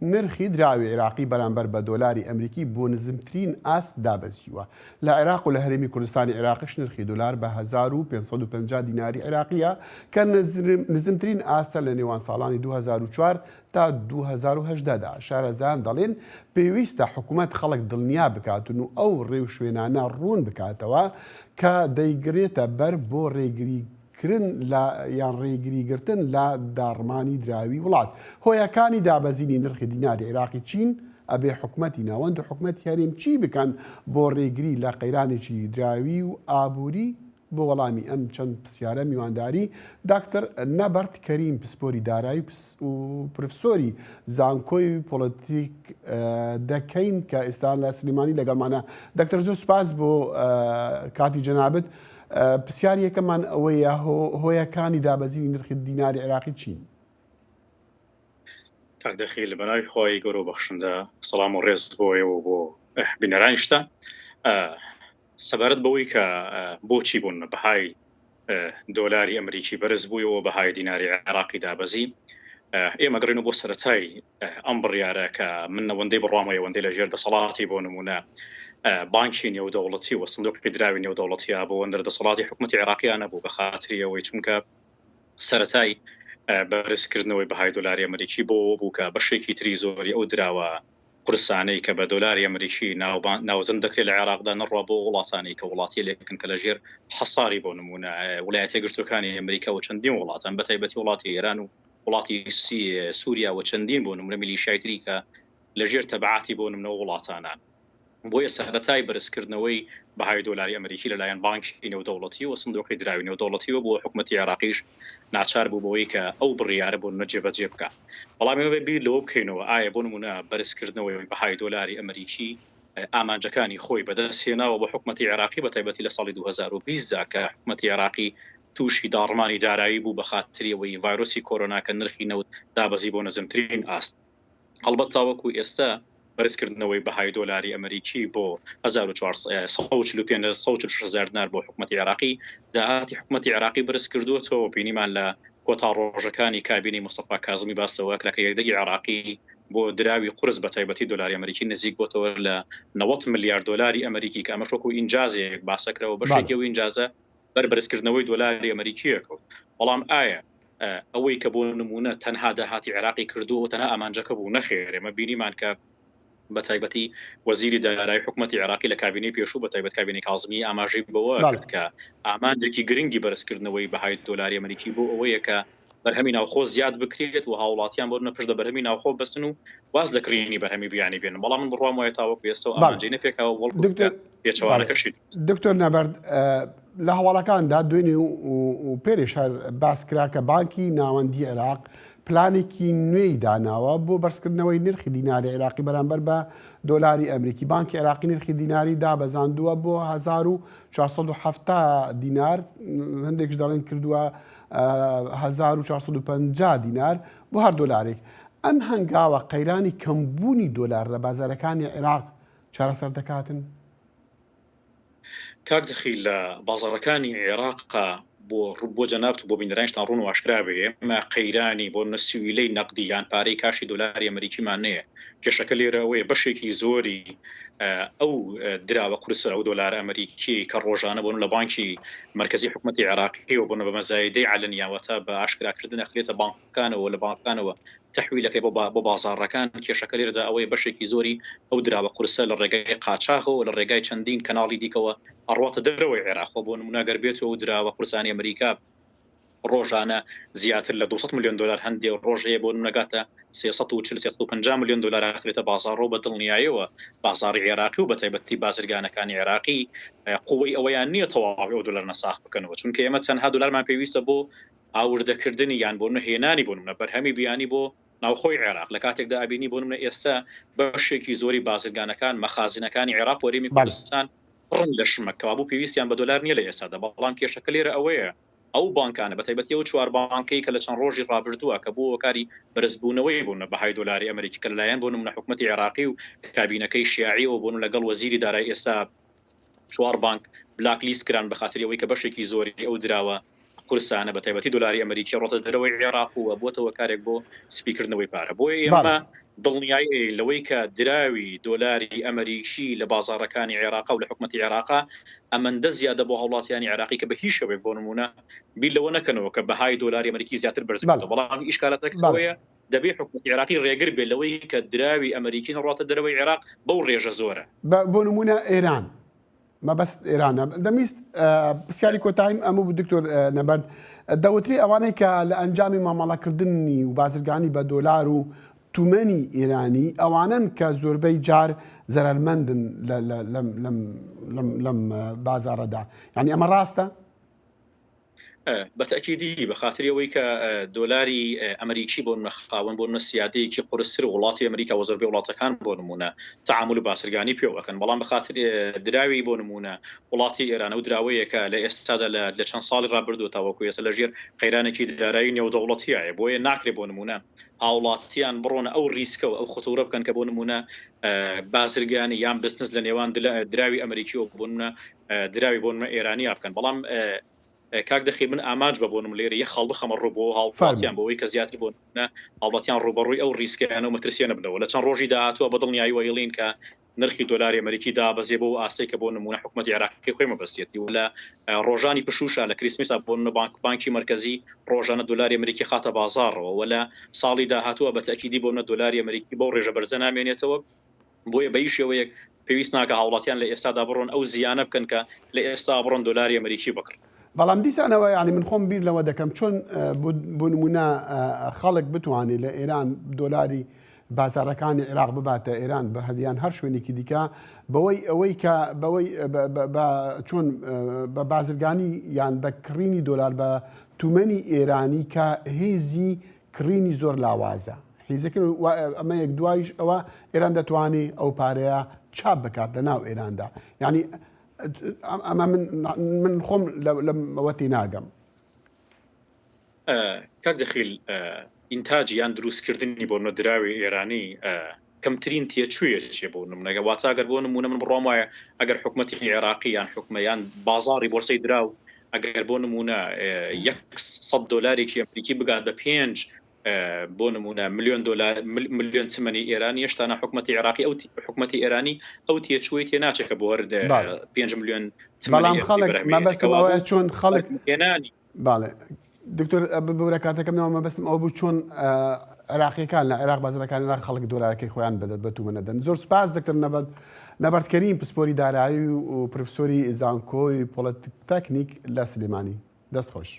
نرخی دراوی عێراقی بەرامبەر بە دۆلاری ئەمریکی بۆ نزمترین ئاست دابەزیوە. لە عێراق و لە هەرێمی کوردستانی عێراقیش نرخی دۆلار بە 1550 دیناری عێراقیە کە نزمترین ئاستە لە نێوان ساڵانی 2004 تا 2018دا. شارەزایان دەڵێن پێویستە حکوومەت خەڵک دڵنیا بکاتون و ئەو ڕێو شوێنانە ڕوون بکاتەوە کە دەیگرێتە بەر بۆ ڕێگریکردن یان ڕێگریگرتن لە داڕمانی دراوی وڵات. هۆیەکانی دابەزینی نرخی دیناری عێراقی چین ئەبێ حکوومەتی ناوەند و حکوومەتی هەرێم چی بکەن بۆ ڕێگری لە قەیرانێکی دراوی و ئابووری؟ بۆ وەڵامی ئەم چەند پرسیارە میوانداری داکتەر نەبەرد کەریم پسپۆری دارایی و پرۆفسۆری زانکۆی پۆڵیتیک دەکەین کە ئێستا لە سلێمانی لەگەڵمانە. دەکتەر زۆر سوپاس بۆ کاتی جەنابەت. پرسیاری یەکەمان ئەوەیە هۆیەکانی دابەزینی نرخی دیناری عێراقی چین؟ کاک دەخیل لە بەناوی خۆی گەورە و بەخشندە سەڵام و ڕێز بۆیەوە بۆ بینەرانیشتە. سەبارەت بەوەی کە بۆچی بوون بەهای دۆلاری ئەمریکی بەرز بوویەوە بەهای دیناری عێراقی دابەزی، ئێمە گەڕێنەوە بۆ سەرەتای ئەم بڕیارە کە من ئەوەندەی بڕامەوە ئەوەندەی لەژێر دەسەڵاتی بۆ نمونە بانکی نێودەوڵەتی و سندوقی دراوی نێودەوڵەتیە بۆ ئەوەندە دەسەڵاتی حکوومەتی عێراقییانە بوو بە خاتری ئەوەی چونکە سەرەتای بەرزکردنەوەی بەهای دۆلاری ئەمریکی بوو کە بەشێکی تری زۆری ئەو دراوە قورسانەی کە بە دۆلاری ئەمریکی ناوزن دەکرێت لە عێراقدا نەڕوا بۆ وڵاتانی کە وڵاتی لێکن کە لەژێر حەساری بۆ نمونە وڵایەتە گرتوەکانی ئەمریکا و چەندین وڵاتان بەتایبەتی وڵاتی ئێران و وڵاتی سووریا و چەندین بۆ نمونە میلیشیای تری کە لەژێر تەبعاتی بۆ نمونە وڵاتانە. بۆیە سەرەتای بەرزکردنەوەی بەهای دۆلاری ئەمریکی لەلایەن بانکی نێودەوڵەتی و سندوقی دراوی نێودەوڵەتیەوە بۆ حکوومەتی عێراقیش ناچار بوو بەوەی کە ئەو بڕیارە بۆ نەجێبەجێ بکە. بەڵام بیر لەوە بکەینەوە ئایا بۆ نمونە بەرزکردنەوەی بەهای دۆلاری ئەمریکی ئامانجەکانی خۆی بەدەستهێناوە بە حکوومەتی عێراقی بەتایبەتی لە ساڵی 2020دا کە حکوومەتی عێراقی تووشی داڕمانی دارایی بوو بە خاتریەوەی ڤایرۆسی کۆرۆنا کە نرخی نەوت دابەزی بۆ نەزمترین ئاست. هەڵبەت تاوەکو ئێستا بەرزکردنەوەی بەهای دۆلاری ئەمریکی بۆ 1445 دینار بۆ حکوومەتی عێراقی داهاتی حکوومەتی عێراقی بەرز کردووەتەوە بینیمان لە کۆتا ڕۆژەکانی کابینی مستەفا کاظمی باسەوە کە یەکدەگی عێراقی بۆ دراوی قورس بەتایبەتی دۆلاری ئەمریکی نزیک بۆتەوە لە 90 ملیارد دۆلاری ئەمریکی کە ئەمە شۆک و ئینجازێک باسەکرەوە بەشێکی و ئینجازە بەرزکردنەوەی دۆلاری ئەمریکیەکەوت. بەڵام ئایا ئەوەی کە بۆ نمونە تەنها داهاتی عێراقی کردووە تەنها ئامانجەکە بوو نەخێر. ئێمە بینیمان کە بەتایبەتی وەزیری دارایی حکوومەتی عێراقی لە کابینەی پێشوو بەتایبەت کابینەی کاظمی ئاماژەی بەوە کرد کە ئامانجێکی گرنگی بەرزکردنەوەی بەهای دۆلاری ئەمریکی بۆ ئەوەیە کە بەرهەمی ناوخۆ زیاد بکرێت و هاوڵاتیان بۆ نەپشت لە بەرهەمی ناوخۆ بەستن و واز لەکڕینی بەرهەمی بیانی بێنن. بەڵام من بڕوام وایە تاوەکو ئێستا و ئامانجەی نەپێکاوە وەڵ پێچەوانەکەشیت. دکتۆر نەبەرد لە هەواڵەکاندا دوێنێ و پێرێش هەر باس کرا کە بانکی ناوەندی عێراق پلانێکی نوێی داناوە بۆ بەرزکردنەوەی نرخی دیناری عێراقی بەرامبەر بە دۆلاری ئەمریکی. بانکی عێراقی نرخی دیناری دابەزاندووە بۆ 1470 دینار، هەندێکش دەڵێن کردووە 1450 دینار بۆ هەر دۆلارێک. ئەم هەنگاوە قەیرانی کەمبوونی دۆلار لە بازارەکانی عێراق چارەسەر دەکاتن؟ کاک دەخیل لە بازارەکانی عێراقا بۆ جەنابەت بۆ بینەرانیشتان ڕوون و ئاشکرا بێ ئێمە قەیرانی بۆ نەسیویلەی نەقدی یان پارەی کاشی دۆلاری ئەمریکیمان نەیە. کێشەکە لێرە ئەوەیە بەشێکی زۆری ئەو دراوە قورسە ئەو دۆلار ئەمریکی کە ڕۆژانە بۆن لە بانکی مرکزی حکوومەتی عێراقی و بوون بە مەزایدەی علنیاوەتە بە ئاشکراکردن ئەخرێتە بانکەکانەوە لە بانکەکانەوە تەحویلەکەی بۆ بازاڕەکان. کێشەکە لێرەدا ئەوەیە بەشێکی زۆری ئەو دراوە قورسە لە ڕێگای قاچاغەوە لە ڕێگای چەندین کەناڵی دیکەوە ئەڕواتە دەرەوەی عێراق بۆ نمونە گەربێتەوە ئەو دراوە قورسانی ئەمریکا ڕۆژانە زیاتر لە 200 میلیۆن دلار هەندێ ڕۆژەیە بۆ نەگاتە 350 میلیۆن دلار ئەخرێتە بازاڕۆ بە دڵنیاییەوە بازاڕی عێراقی و بەتایبەتی بازرگانەکانی عێراقی قووەی ئەوەیان نییە تەواوی ئەو دلار نەساخ بکەنەوە، چونکە ئێمە تەنها دلارمان پێویستە بۆ ئاوردەکردنی یان بۆ نهێنانی بۆ نمونە بەرهەمی بیانی بۆ ناوخۆی عێراق. لە کاتێکدا ئابینی بۆ نمونە ئێستا بەشێکی زۆری بازرگانەکان مەخازنەکانی عێراق و هەرێمی کوردستان ڕن لە شمەکەوا بوو پێویستیان بە دلار نییە لە ئێستادا. بەڵام کێشەکە لێرە ئەوەیە ئەو بانکانە بەتایبەتی ئەو چوار بانکەی کە لە چەند ڕۆژی ڕابردووە کە بۆ کاری بەرزبوونەوەی بوون بەهای دۆلاری ئەمریکی کە لەلایەن بۆ نمونە حکوومەتی عێراقی و کابینەکەی شیاعیەوە بوون لەگەڵ وەزیری دارایی ئێستا چوار بانک بلاک لیست کران بە خاطر ئەوەی کە بەشێکی زۆری ئەو دراوە کوردستانە بە تایبەتی دۆلاری ئەمریکی ڕۆتە دەرەوەی عێراق و بۆتەوە کارێک بۆ سپیکردنەوەی پارە. بۆیە ئێمە دڵنیایی لەوەی کە دراوی دۆلاری ئەمریکی لە بازاڕەکانی عێراق و لە حکوومەتی عێراق ئەمەندە زیادە بۆ هەوڵاتیانی عێراقی کە بە هیچ شێوەیەک بۆ نمونە بیر لەوە نەکەنەوە کە بەهای دۆلاری ئەمریکی زیاتر بەرز بێت. بەڵام ئیشکالاتەکەوەیە دەبێ حکوومەتی عێراقی ڕێگر بێت لەوەی کە دراوی ئەمریکی ڕاتە دەرەوەی عێراق بەو ڕێژە زۆرە. بۆ نمونە ئێران ما بەس ئێرانە دەمیست پرسیاری کۆتاییم ئەمە بوو دکتۆر نەبەرد دەوتری ئەوانەی کە لە ئەنجامی مامەڵەکردنی و بازرگانی بە دۆلار و تومەنی ئێرانی ئەوانن کە زۆربەی جار زەرمەندن لەم بازارەدا، یعنی ئەمە ڕاستە؟ بەتەکیدی بە خااتریەوەی کە دۆلاری ئەمریکی بۆ نەخاون بۆ نسیادەیەکی قورسر وڵاتی ئەمریکا و زۆربەی وڵاتەکان بۆ نمونە تعامل و باسرگانی پێوەکەن، بەڵام بە خااتر دراوی بۆ نمونە وڵاتی ئێران و دراوەیەکە لە ئێستادا لە چەند ساڵی ڕابردووە تاوەکو ێستا لە ژێر قەیرانێکی دارایی نێودەوڵەتیایە، بۆیە ناکرێت بۆ نمونە هاوڵاتیان بڕۆنە ئەو ریسکە و ئەو خطورە بکەن کە بۆ نمونە بازرگانی یان بستنس لە نێوان دراوی ئەمریکی و بۆ نمونە دراوی بۆ نمونە ئێرانی بکەن. بەڵام کاک دەخی من ئاماج بە بۆنم لێرە یە خەڵ بخەمە ڕوو بۆ هاوڵاتیان بەوەی کە زیاتر بۆ هاوڵاتیان ڕوبەڕووی ئەو ریسکیانە و مەترسیانە بنەوە. لە چەند ڕۆژی داهاتووە بەدڵنیایی وەیڵین کە نرخی دۆلاری ئەمریکی دابەزێ بۆ ئاسەی کە بۆ نمونە حکوومەتی عێراقی خۆی مەبەستێتی و لە ڕۆژانی پشوشە لە کریسمسا بۆ بانکی مرکزی ڕۆژانە دۆلاری ئەمریکی خاتە بازاڕەوە و لە ساڵی داهاتووە بە تەکیدی بۆ دۆلاری ئەمریکی بەو ڕێژە بەرزە نامێنێتەوە. بۆیە بە هیچ شێوەیەک پێویست ناکە هاوڵاتیان لە ئێستادا بڕۆن ئەو زیانە بکەن کە لە ئێستا بڕۆن دۆلاری ئەمریکی بکڕن. بەڵام دیسانەوە یعنی من خۆم بیر لەوە دەکەم چۆن بۆ نمونە خەڵک بتوانێت لە ئێران دۆلاری بازارەکانی عێراق بباتە ئێران بە هەدیان هەر شوێنێکی دیکە بەوەی ئەوەی کە بەوەی چۆن بە بازرگانی یان بە کڕینی دۆلار بە تومەنی ئێرانی کە هێزی کڕینی زۆر لاوازە هێزەکە ئەمە یەک دوایش ئەوە ئێران دەتوانێت ئەو پارەیە چاپ بکات لە ناو ئێراندا، یعنی ئەمە من خۆم لەوەتی ناگەم. کاک دەخیل ئینتاجی یان دروستکردنی بۆ نۆدراوی ئێرانی کەمترین تێچوویەکێ بۆ نمونەگە واتە ئەگەر بۆ نمونە من بڕۆم وایە ئەگەر حکوومەتی عێراقی یان حکومەیان بازاڕی بۆرسەی دراو ئەگەر بۆ نمونە $100 ئەمریکی بگات بە 5 بۆ نمونە ملیۆن چمەنی ئێرانی هێشتانە حکوومەتی عێراقی ئەو حکوومەتی ئێرانی ئەو تێچووی تێ ناچێکە بۆ هەر 5 ملیۆن بەڵام خەڵک مەبەستەوەیە چۆن خەڵک هێنانی. باڵێ دکتۆر بەورە کاتەکەمەوە مەبەستم ئەو بوو چۆن عێراقیەکان لە عێراق بازرەکانی عێراق خەڵک دۆلارەکەی خۆیان بدەت بە تومەنەدەن. زۆر سپاس دکتۆر نەبەردکەریم پسپۆری دارایی و پرۆفسۆری زانکۆی پۆلیتێکنیک لە سلێمانی. دەست خۆش.